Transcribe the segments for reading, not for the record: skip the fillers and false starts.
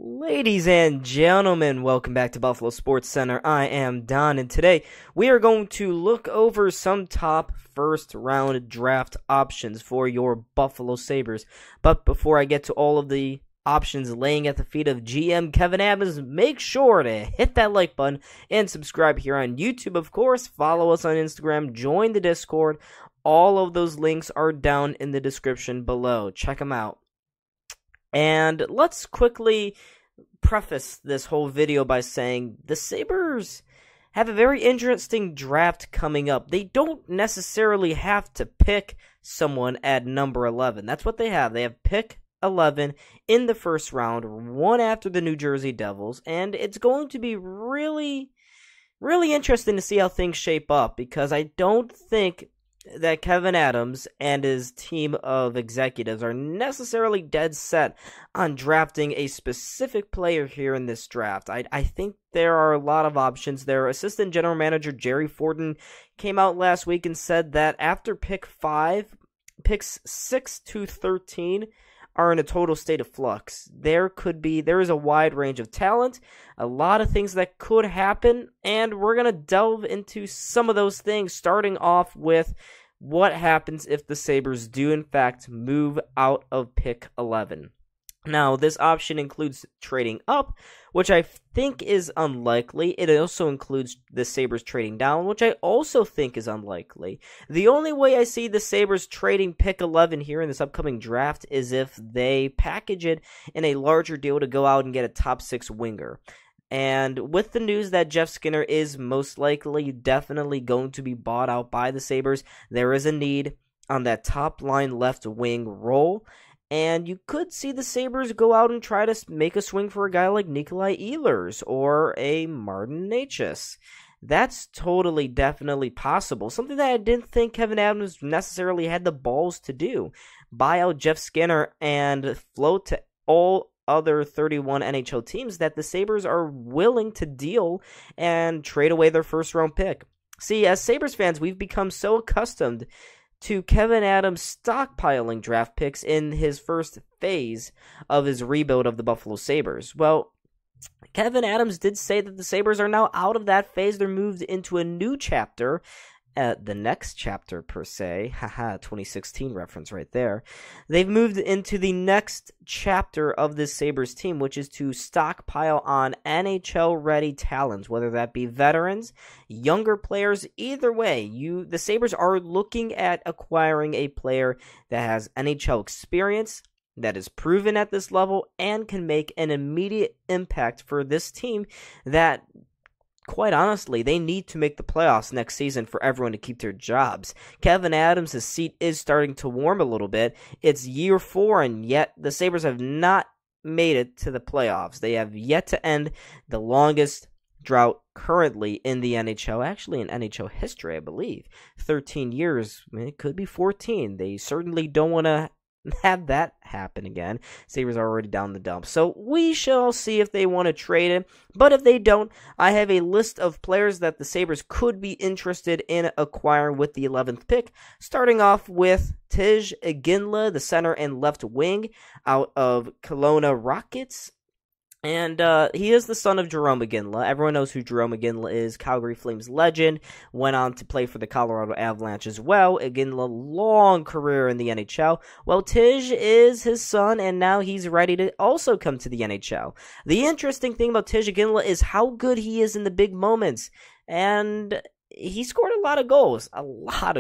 Ladies and gentlemen, welcome back to Buffalo Sports Center. I am Don, and today we are going to look over some top first-round draft options for your Buffalo Sabres. But before I get to all of the options laying at the feet of GM Kevyn Adams, make sure to hit that like button and subscribe here on YouTube, of course. Follow us on Instagram, join the Discord. All of those links are down in the description below. Check them out. And let's quickly preface this whole video by saying the Sabres have a very interesting draft coming up. They don't necessarily have to pick someone at number 11. That's what they have. They have pick 11 in the first round, one after the New Jersey Devils, and it's going to be really interesting to see how things shape up, because I don't think that Kevyn Adams and his team of executives are necessarily dead set on drafting a specific player here in this draft. I think there are a lot of options. Their assistant general manager, Jerry Forden, came out last week and said that after pick 5, picks 6 to 13 are in a total state of flux. There is a wide range of talent, a lot of things that could happen, and we're going to delve into some of those things, starting off with what happens if the Sabres do in fact move out of pick 11. Now, this option includes trading up, which I think is unlikely. It also includes the Sabres trading down, which I also think is unlikely. The only way I see the Sabres trading pick 11 here in this upcoming draft is if they package it in a larger deal to go out and get a top 6 winger. And with the news that Jeff Skinner is most likely definitely going to be bought out by the Sabres, there is a need on that top line left wing role. And you could see the Sabres go out and try to make a swing for a guy like Nikolai Ehlers or a Martin Necas. That's totally, definitely possible. Something that I didn't think Kevyn Adams necessarily had the balls to do. Buy out Jeff Skinner and float to all other 31 NHL teams that the Sabres are willing to deal and trade away their first-round pick. See, as Sabres fans, we've become so accustomed to Kevyn Adams stockpiling draft picks in his first phase of his rebuild of the Buffalo Sabres. Well, Kevyn Adams did say that the Sabres are now out of that phase. They're moved into a new chapter, the next chapter per se. Haha, 2016 reference right there. They've moved into the next chapter of this Sabres team, which is to stockpile on NHL-ready talents, whether that be veterans, younger players. Either way, the Sabres are looking at acquiring a player that has NHL experience, that is proven at this level, and can make an immediate impact for this team that, quite honestly, they need to make the playoffs next season for everyone to keep their jobs. Kevyn Adams' seat is starting to warm a little bit. It's year 4, and yet the Sabres have not made it to the playoffs. They have yet to end the longest drought currently in the NHL, actually in NHL history, I believe. 13 years, it could be 14. They certainly don't want to have that happen again. Sabres are already down the dump. So we shall see if they want to trade him. But if they don't, I have a list of players that the Sabres could be interested in acquiring with the 11th pick. Starting off with Iginla, the center and left wing out of Kelowna Rockets. And he is the son of Jarome Iginla. Everyone knows who Jarome Iginla is. Calgary Flames legend. Went on to play for the Colorado Avalanche as well. Iginla, long career in the NHL. Well, Tij is his son, and now he's ready to also come to the NHL. The interesting thing about Tij Iginla is how good he is in the big moments. And he scored a lot of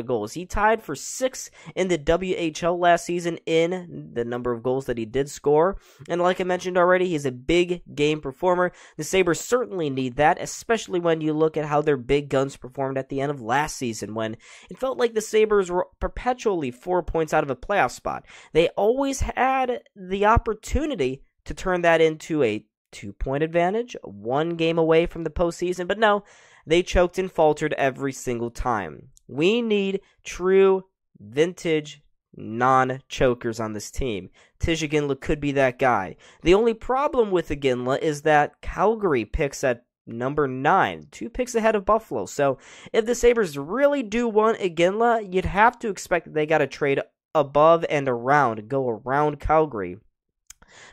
goals. He tied for 6 in the WHL last season in the number of goals that he did score. And like I mentioned already, he's a big game performer. The Sabres certainly need that, especially when you look at how their big guns performed at the end of last season, when it felt like the Sabres were perpetually 4 points out of a playoff spot. They always had the opportunity to turn that into a 2-point advantage, 1 game away from the postseason, but no, they choked and faltered every single time. We need true, vintage, non-chokers on this team. Tij Iginla could be that guy. The only problem with Iginla is that Calgary picks at number 9, 2 picks ahead of Buffalo. So if the Sabres really do want Iginla, you'd have to expect that they got to trade above and around, go around Calgary.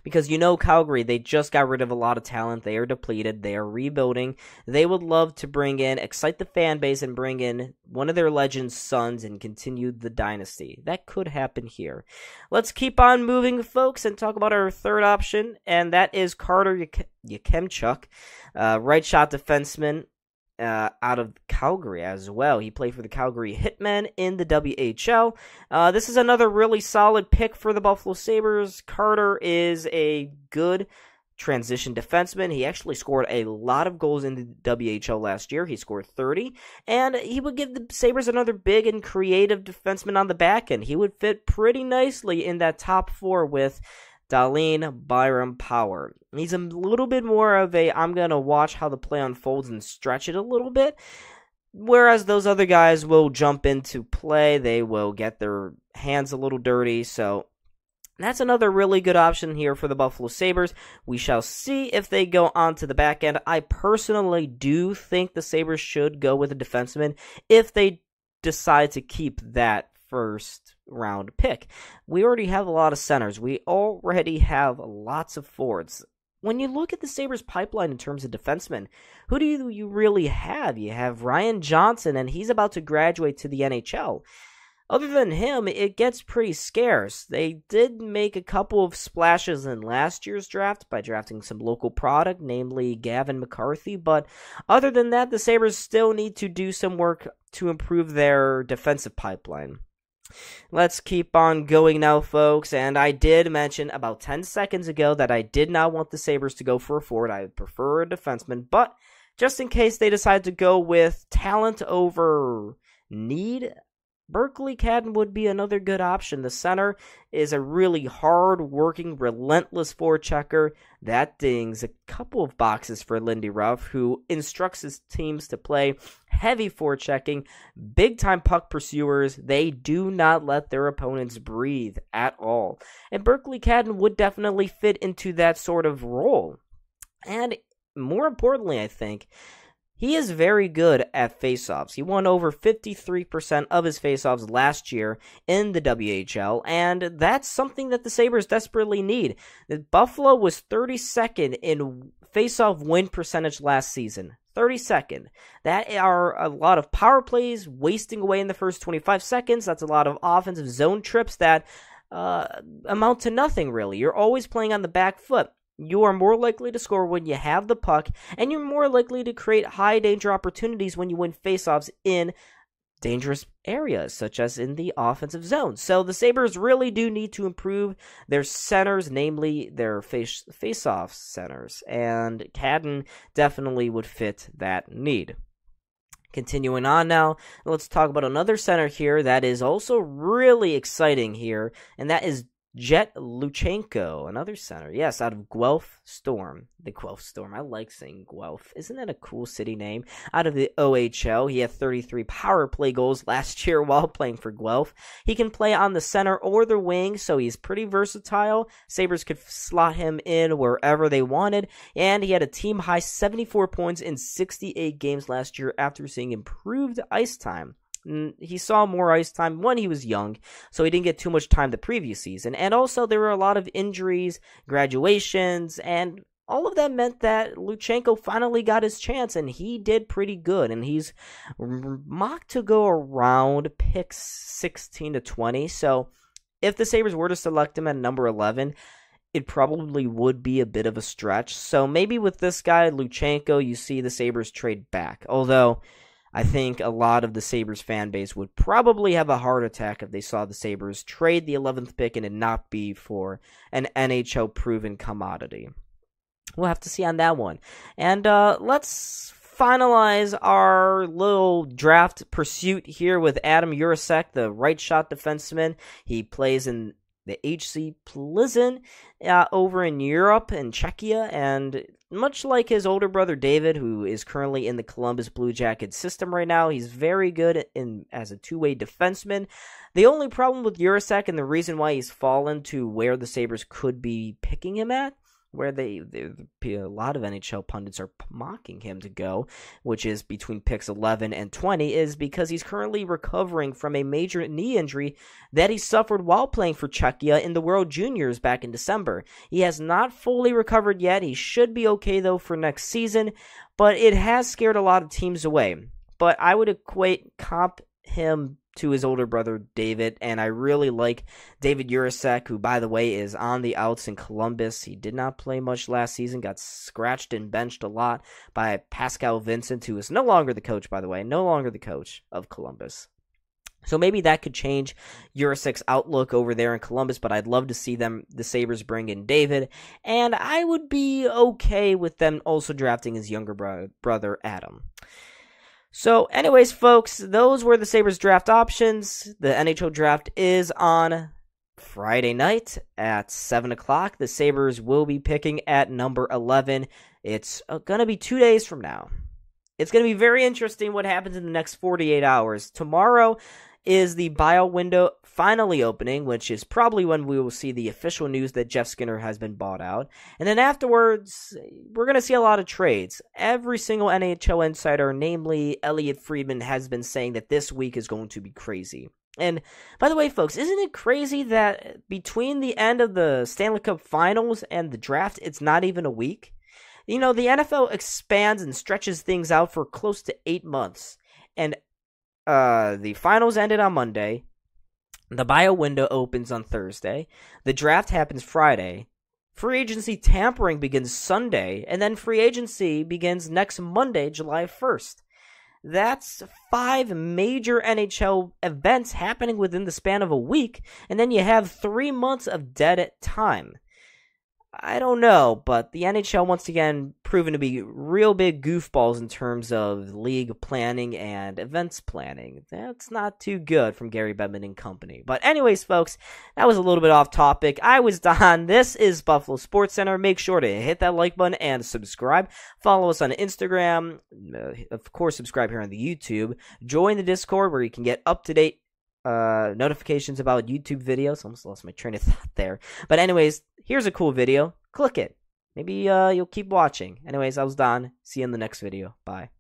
Because Calgary, they just got rid of a lot of talent. They are depleted. They are rebuilding. They would love to excite the fan base and bring in one of their legends' sons and continue the dynasty. That could happen here. Let's keep on moving, folks, and talk about our third option, and that is Carter Yemchuk, right shot defenseman. Out of Calgary as well. He played for the Calgary Hitmen in the WHL. This is another really solid pick for the Buffalo Sabres. Carter is a good transition defenseman. He actually scored a lot of goals in the WHL last year. He scored 30, and he would give the Sabres another big and creative defenseman on the back end. He would fit pretty nicely in that top four with Dahlin, Byram, Power. He's a little bit more of I'm going to watch how the play unfolds and stretch it a little bit, whereas those other guys will jump into play. They will get their hands a little dirty, so that's another really good option here for the Buffalo Sabres. We shall see if they go on to the back end. I personally do think the Sabres should go with a defenseman if they decide to keep that first round pick. We already have a lot of centers. We already have lots of forwards. When you look at the Sabres pipeline in terms of defensemen, who do you really have? You have Ryan Johnson, and he's about to graduate to the NHL. Other than him, it gets pretty scarce. They did make a couple of splashes in last year's draft by drafting some local product, namely Gavin McCarthy, but other than that, the Sabres still need to do some work to improve their defensive pipeline. Let's keep on going now, folks, and I did mention about 10 seconds ago that I did not want the Sabres to go for a forward. I prefer a defenseman, but just in case they decide to go with talent over need, Berkeley Cadden would be another good option. The center is a really hard-working, relentless forechecker that dings a couple of boxes for Lindy Ruff, who instructs his teams to play heavy forechecking, big-time puck pursuers. They do not let their opponents breathe at all. And Berkeley Cadden would definitely fit into that sort of role. And more importantly, I think, he is very good at faceoffs. He won over 53% of his faceoffs last year in the WHL, and that's something that the Sabres desperately need. Buffalo was 32nd in faceoff win percentage last season. 32nd. That are a lot of power plays wasting away in the first 25 seconds. That's a lot of offensive zone trips that amount to nothing, really. You're always playing on the back foot. You are more likely to score when you have the puck, and you're more likely to create high-danger opportunities when you win faceoffs in dangerous areas, such as in the offensive zone. So the Sabres really do need to improve their centers, namely their face-off centers, and Cadden definitely would fit that need. Continuing on now, let's talk about another center here that is also really exciting here, and that is Jet Luchenko, another center. Yes, out of Guelph Storm. The Guelph Storm. I like saying Guelph. Isn't that a cool city name? Out of the OHL, he had 33 power play goals last year while playing for Guelph. He can play on the center or the wing, so he's pretty versatile. Sabres could slot him in wherever they wanted, and he had a team-high 74 points in 68 games last year after seeing improved ice time. He saw more ice time when he was young, so he didn't get too much time the previous season. And also, there were a lot of injuries, graduations, and all of that meant that Luchenko finally got his chance, and he did pretty good. And he's mocked to go around picks 16 to 20. So if the Sabres were to select him at number 11, it probably would be a bit of a stretch. So maybe with this guy, Luchenko, you see the Sabres trade back. Although I think a lot of the Sabres fan base would probably have a heart attack if they saw the Sabres trade the 11th pick and it not be for an NHL-proven commodity. We'll have to see on that one. And let's finalize our little draft pursuit here with Adam Jurasek, the right shot defenseman. He plays in the HC Plzeň over in Europe and Czechia, and much like his older brother David, who is currently in the Columbus Blue Jackets system right now, he's very good as a two-way defenseman. The only problem with Jurasek, and the reason why he's fallen to where the Sabres could be picking him at, where a lot of NHL pundits are mocking him to go, which is between picks 11 and 20, is because he's currently recovering from a major knee injury that he suffered while playing for Czechia in the World Juniors back in December. He has not fully recovered yet. He should be okay, though, for next season, but it has scared a lot of teams away. But I would comp him to his older brother David, and I really like David Jiricek, who, by the way, is on the outs in Columbus. He did not play much last season, got scratched and benched a lot by Pascal Vincent, who is no longer the coach, by the way, no longer the coach of Columbus. So maybe that could change Jiricek's outlook over there in Columbus, but I'd love to see the Sabres bring in David, and I would be okay with them also drafting his younger brother Adam. So anyways, folks, those were the Sabres draft options. The NHL draft is on Friday night at 7 o'clock. The Sabres will be picking at number 11. It's going to be 2 days from now. It's going to be very interesting what happens in the next 48 hours. Tomorrow is the buyout window finally opening, which is probably when we will see the official news that Jeff Skinner has been bought out. And then afterwards, we're going to see a lot of trades. Every single NHL insider, namely Elliot Friedman, has been saying that this week is going to be crazy. And by the way, folks, isn't it crazy that between the end of the Stanley Cup Finals and the draft, it's not even a week? You know, the NFL expands and stretches things out for close to 8 months. And the finals ended on Monday. The buyout window opens on Thursday. The draft happens Friday. Free agency tampering begins Sunday. And then free agency begins next Monday, July 1st. That's 5 major NHL events happening within the span of a week. And then you have 3 months of dead time. I don't know, but the NHL once again proven to be real big goofballs in terms of league planning and events planning. That's not too good from Gary Bettman and company. But anyways, folks, that was a little bit off topic. I was Don. This is Buffalo Sports Center. Make sure to hit that like button and subscribe. Follow us on Instagram. Of course, subscribe here on the YouTube. Join the Discord where you can get up-to-date notifications about YouTube videos. Almost lost my train of thought there. But anyways, here's a cool video. Click it. Maybe you'll keep watching. Anyways, I was Don. See you in the next video. Bye.